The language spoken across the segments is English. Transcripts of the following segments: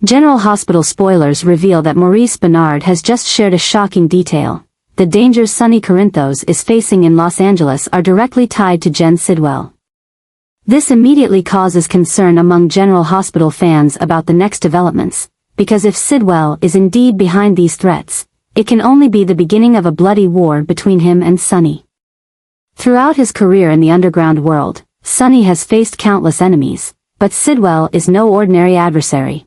General Hospital spoilers reveal that Maurice Bernard has just shared a shocking detail. The dangers Sonny Corinthos is facing in Los Angeles are directly tied to Jen Sidwell. This immediately causes concern among General Hospital fans about the next developments, because if Sidwell is indeed behind these threats, it can only be the beginning of a bloody war between him and Sonny. Throughout his career in the underground world, Sonny has faced countless enemies, but Sidwell is no ordinary adversary.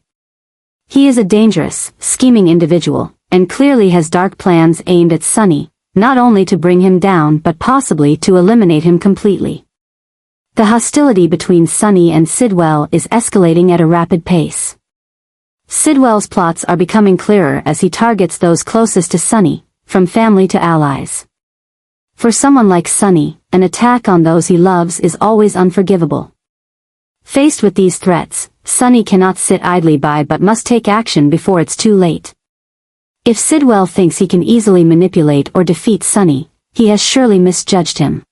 He is a dangerous, scheming individual, and clearly has dark plans aimed at Sonny, not only to bring him down but possibly to eliminate him completely. The hostility between Sonny and Sidwell is escalating at a rapid pace. Sidwell's plots are becoming clearer as he targets those closest to Sonny, from family to allies. For someone like Sonny, an attack on those he loves is always unforgivable. Faced with these threats, Sonny cannot sit idly by but must take action before it's too late. If Sidwell thinks he can easily manipulate or defeat Sonny, he has surely misjudged him.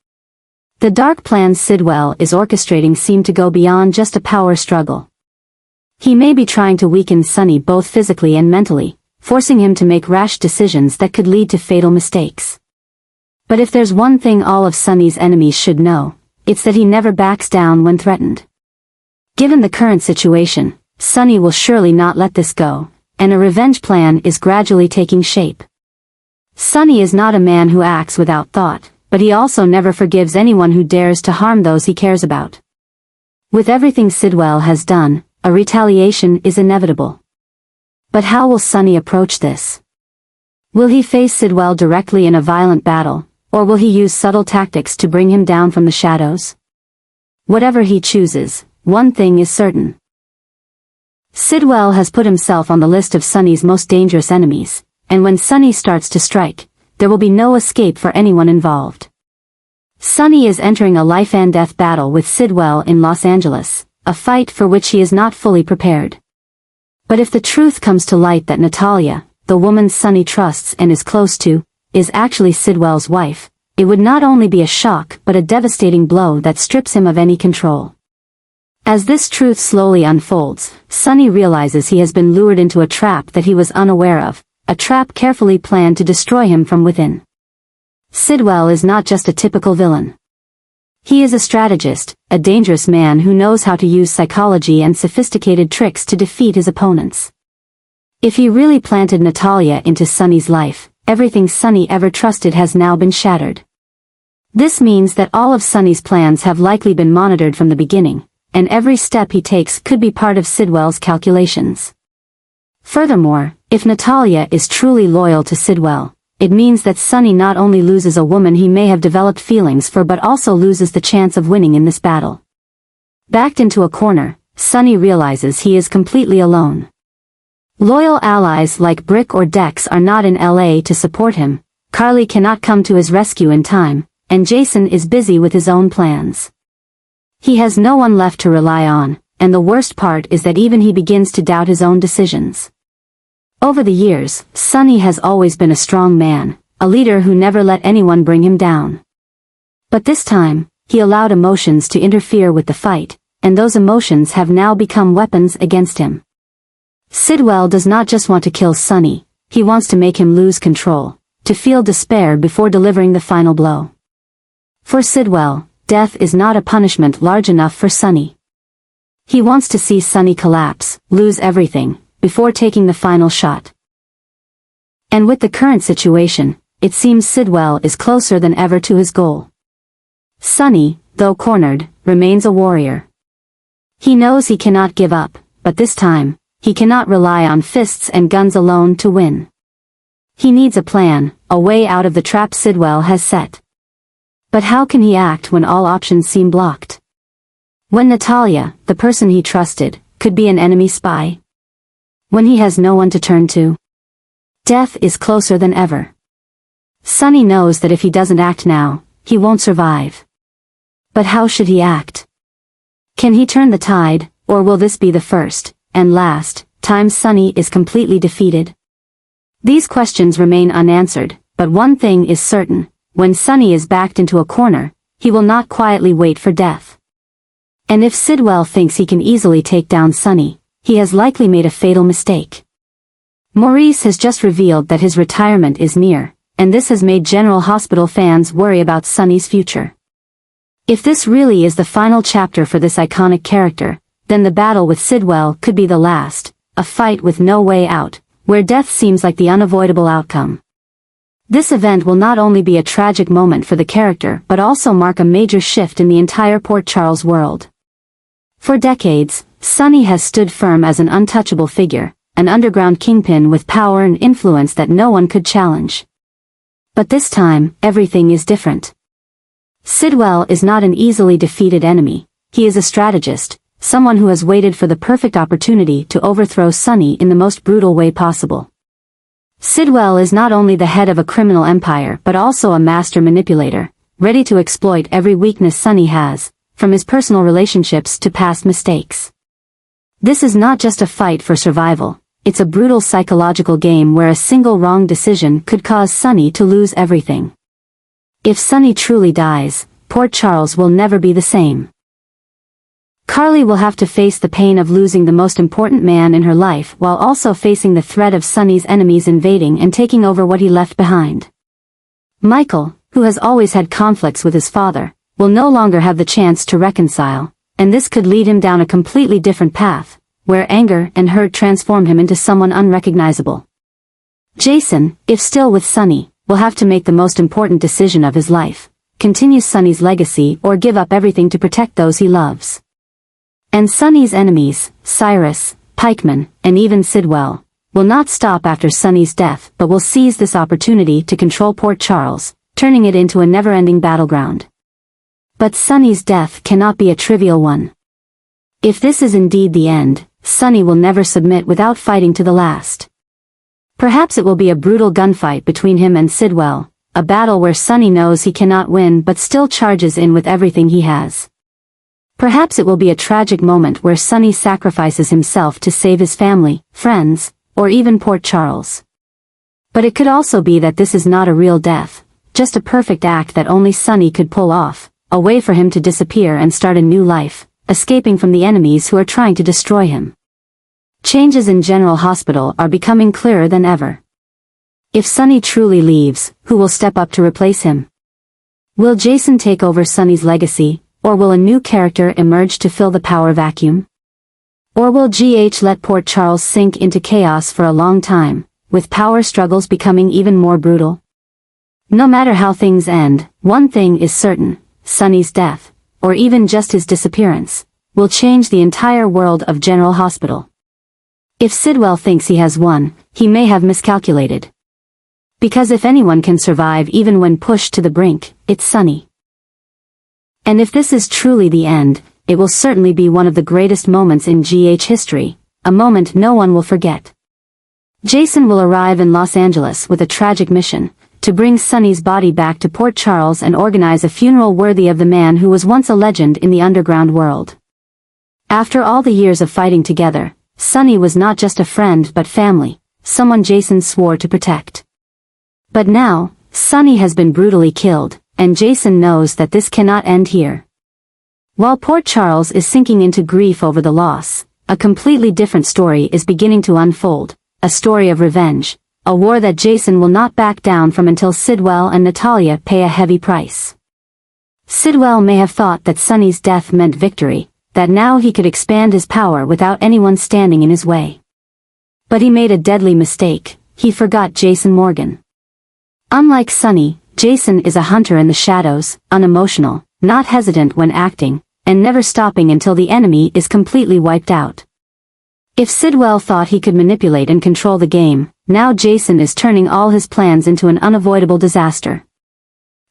The dark plans Sidwell is orchestrating seem to go beyond just a power struggle. He may be trying to weaken Sonny both physically and mentally, forcing him to make rash decisions that could lead to fatal mistakes. But if there's one thing all of Sonny's enemies should know, it's that he never backs down when threatened. Given the current situation, Sonny will surely not let this go, and a revenge plan is gradually taking shape. Sonny is not a man who acts without thought, but he also never forgives anyone who dares to harm those he cares about. With everything Sidwell has done, a retaliation is inevitable. But how will Sonny approach this? Will he face Sidwell directly in a violent battle, or will he use subtle tactics to bring him down from the shadows? Whatever he chooses, one thing is certain. Sidwell has put himself on the list of Sonny's most dangerous enemies, and when Sonny starts to strike, there will be no escape for anyone involved. Sonny is entering a life-and-death battle with Sidwell in Los Angeles, a fight for which he is not fully prepared. But if the truth comes to light that Natalia, the woman Sonny trusts and is close to, is actually Sidwell's wife, it would not only be a shock but a devastating blow that strips him of any control. As this truth slowly unfolds, Sonny realizes he has been lured into a trap that he was unaware of, a trap carefully planned to destroy him from within. Sidwell is not just a typical villain. He is a strategist, a dangerous man who knows how to use psychology and sophisticated tricks to defeat his opponents. If he really planted Natalia into Sonny's life, everything Sonny ever trusted has now been shattered. This means that all of Sonny's plans have likely been monitored from the beginning, and every step he takes could be part of Sidwell's calculations. Furthermore, if Natalia is truly loyal to Sidwell, it means that Sonny not only loses a woman he may have developed feelings for but also loses the chance of winning in this battle. Backed into a corner, Sonny realizes he is completely alone. Loyal allies like Brick or Dex are not in LA to support him, Carly cannot come to his rescue in time, and Jason is busy with his own plans. He has no one left to rely on, and the worst part is that even he begins to doubt his own decisions. Over the years, Sonny has always been a strong man, a leader who never let anyone bring him down. But this time, he allowed emotions to interfere with the fight, and those emotions have now become weapons against him. Sidwell does not just want to kill Sonny, he wants to make him lose control, to feel despair before delivering the final blow. For Sidwell, death is not a punishment large enough for Sonny. He wants to see Sonny collapse, lose everything, before taking the final shot. And with the current situation, it seems Sidwell is closer than ever to his goal. Sonny, though cornered, remains a warrior. He knows he cannot give up, but this time, he cannot rely on fists and guns alone to win. He needs a plan, a way out of the trap Sidwell has set. But how can he act when all options seem blocked? When Natalia, the person he trusted, could be an enemy spy? When he has no one to turn to? Death is closer than ever. Sonny knows that if he doesn't act now, he won't survive. But how should he act? Can he turn the tide, or will this be the first, and last, time Sonny is completely defeated? These questions remain unanswered, but one thing is certain, when Sonny is backed into a corner, he will not quietly wait for death. And if Sidwell thinks he can easily take down Sonny, he has likely made a fatal mistake. Maurice has just revealed that his retirement is near, and this has made General Hospital fans worry about Sonny's future. If this really is the final chapter for this iconic character, then the battle with Sidwell could be the last, a fight with no way out, where death seems like the unavoidable outcome. This event will not only be a tragic moment for the character but also mark a major shift in the entire Port Charles world. For decades, Sonny has stood firm as an untouchable figure, an underground kingpin with power and influence that no one could challenge. But this time, everything is different. Sidwell is not an easily defeated enemy. He is a strategist, someone who has waited for the perfect opportunity to overthrow Sonny in the most brutal way possible. Sidwell is not only the head of a criminal empire but also a master manipulator, ready to exploit every weakness Sonny has, from his personal relationships to past mistakes. This is not just a fight for survival, it's a brutal psychological game where a single wrong decision could cause Sonny to lose everything. If Sonny truly dies, Port Charles will never be the same. Carly will have to face the pain of losing the most important man in her life while also facing the threat of Sonny's enemies invading and taking over what he left behind. Michael, who has always had conflicts with his father, will no longer have the chance to reconcile, and this could lead him down a completely different path, where anger and hurt transform him into someone unrecognizable. Jason, if still with Sonny, will have to make the most important decision of his life, continue Sonny's legacy or give up everything to protect those he loves. And Sonny's enemies, Cyrus, Pikeman, and even Sidwell, will not stop after Sonny's death but will seize this opportunity to control Port Charles, turning it into a never-ending battleground. But Sonny's death cannot be a trivial one. If this is indeed the end, Sonny will never submit without fighting to the last. Perhaps it will be a brutal gunfight between him and Sidwell, a battle where Sonny knows he cannot win but still charges in with everything he has. Perhaps it will be a tragic moment where Sonny sacrifices himself to save his family, friends, or even Port Charles. But it could also be that this is not a real death, just a perfect act that only Sonny could pull off, a way for him to disappear and start a new life, escaping from the enemies who are trying to destroy him. Changes in General Hospital are becoming clearer than ever. If Sonny truly leaves, who will step up to replace him? Will Jason take over Sonny's legacy, or will a new character emerge to fill the power vacuum? Or will GH let Port Charles sink into chaos for a long time, with power struggles becoming even more brutal? No matter how things end, one thing is certain: Sonny's death, or even just his disappearance, will change the entire world of General Hospital. If Sidwell thinks he has won, he may have miscalculated. Because if anyone can survive even when pushed to the brink, it's Sonny. And if this is truly the end, it will certainly be one of the greatest moments in GH history, a moment no one will forget. Jason will arrive in Los Angeles with a tragic mission, to bring Sonny's body back to Port Charles and organize a funeral worthy of the man who was once a legend in the underground world. After all the years of fighting together, Sonny was not just a friend but family, someone Jason swore to protect. But now, Sonny has been brutally killed, and Jason knows that this cannot end here. While Port Charles is sinking into grief over the loss, a completely different story is beginning to unfold, a story of revenge, a war that Jason will not back down from until Sidwell and Natalia pay a heavy price. Sidwell may have thought that Sonny's death meant victory, that now he could expand his power without anyone standing in his way. But he made a deadly mistake: he forgot Jason Morgan. Unlike Sonny, Jason is a hunter in the shadows, unemotional, not hesitant when acting, and never stopping until the enemy is completely wiped out. If Sidwell thought he could manipulate and control the game, now Jason is turning all his plans into an unavoidable disaster.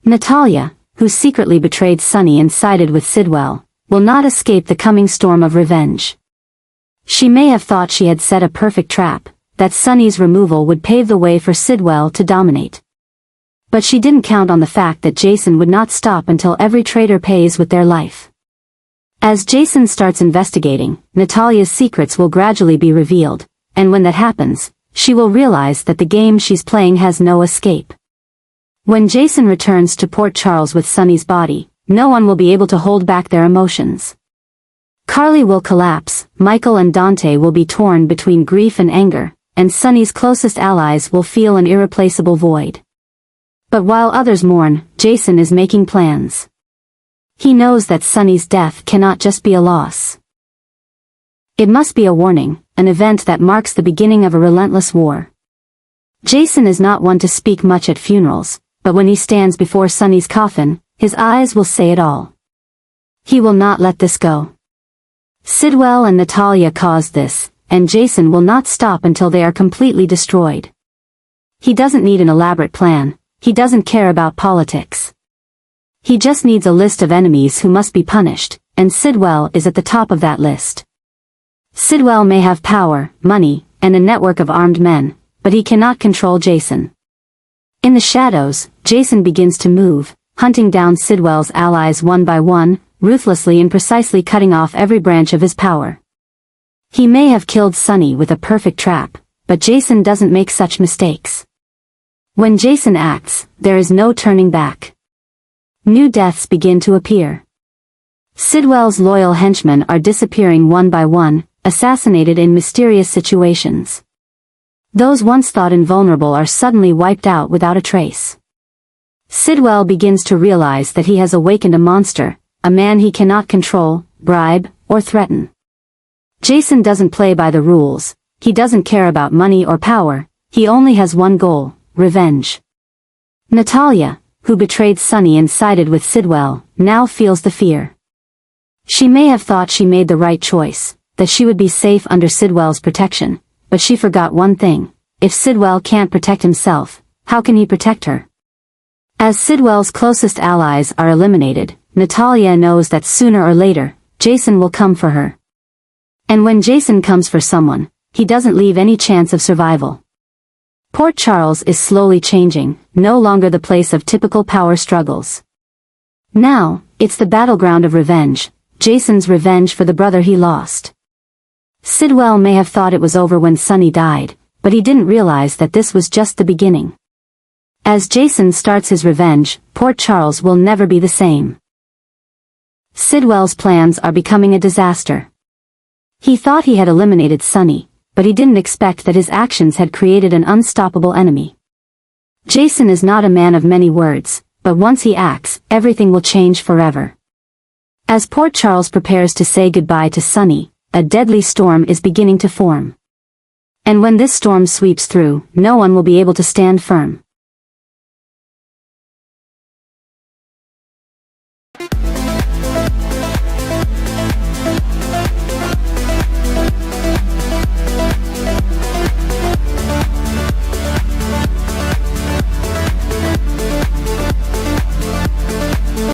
Natalia, who secretly betrayed Sonny and sided with Sidwell, will not escape the coming storm of revenge. She may have thought she had set a perfect trap, that Sonny's removal would pave the way for Sidwell to dominate. But she didn't count on the fact that Jason would not stop until every traitor pays with their life. As Jason starts investigating, Natalia's secrets will gradually be revealed, and when that happens, she will realize that the game she's playing has no escape. When Jason returns to Port Charles with Sonny's body, no one will be able to hold back their emotions. Carly will collapse, Michael and Dante will be torn between grief and anger, and Sonny's closest allies will feel an irreplaceable void. But while others mourn, Jason is making plans. He knows that Sonny's death cannot just be a loss. It must be a warning, an event that marks the beginning of a relentless war. Jason is not one to speak much at funerals, but when he stands before Sonny's coffin, his eyes will say it all. He will not let this go. Sidwell and Natalia caused this, and Jason will not stop until they are completely destroyed. He doesn't need an elaborate plan, he doesn't care about politics. He just needs a list of enemies who must be punished, and Sidwell is at the top of that list. Sidwell may have power, money, and a network of armed men, but he cannot control Jason. In the shadows, Jason begins to move, hunting down Sidwell's allies one by one, ruthlessly and precisely cutting off every branch of his power. He may have killed Sonny with a perfect trap, but Jason doesn't make such mistakes. When Jason acts, there is no turning back. New deaths begin to appear. Sidwell's loyal henchmen are disappearing one by one, assassinated in mysterious situations. Those once thought invulnerable are suddenly wiped out without a trace. Sidwell begins to realize that he has awakened a monster, a man he cannot control, bribe, or threaten. Jason doesn't play by the rules, he doesn't care about money or power, he only has one goal, revenge. Natalia, who betrayed Sonny and sided with Sidwell, now feels the fear. She may have thought she made the right choice, that she would be safe under Sidwell's protection, but she forgot one thing: if Sidwell can't protect himself, how can he protect her? As Sidwell's closest allies are eliminated, Natalia knows that sooner or later, Jason will come for her. And when Jason comes for someone, he doesn't leave any chance of survival. Port Charles is slowly changing, no longer the place of typical power struggles. Now, it's the battleground of revenge, Jason's revenge for the brother he lost. Sidwell may have thought it was over when Sonny died, but he didn't realize that this was just the beginning. As Jason starts his revenge, Port Charles will never be the same. Sidwell's plans are becoming a disaster. He thought he had eliminated Sonny, but he didn't expect that his actions had created an unstoppable enemy. Jason is not a man of many words, but once he acts, everything will change forever. As Port Charles prepares to say goodbye to Sonny, a deadly storm is beginning to form. And when this storm sweeps through, no one will be able to stand firm.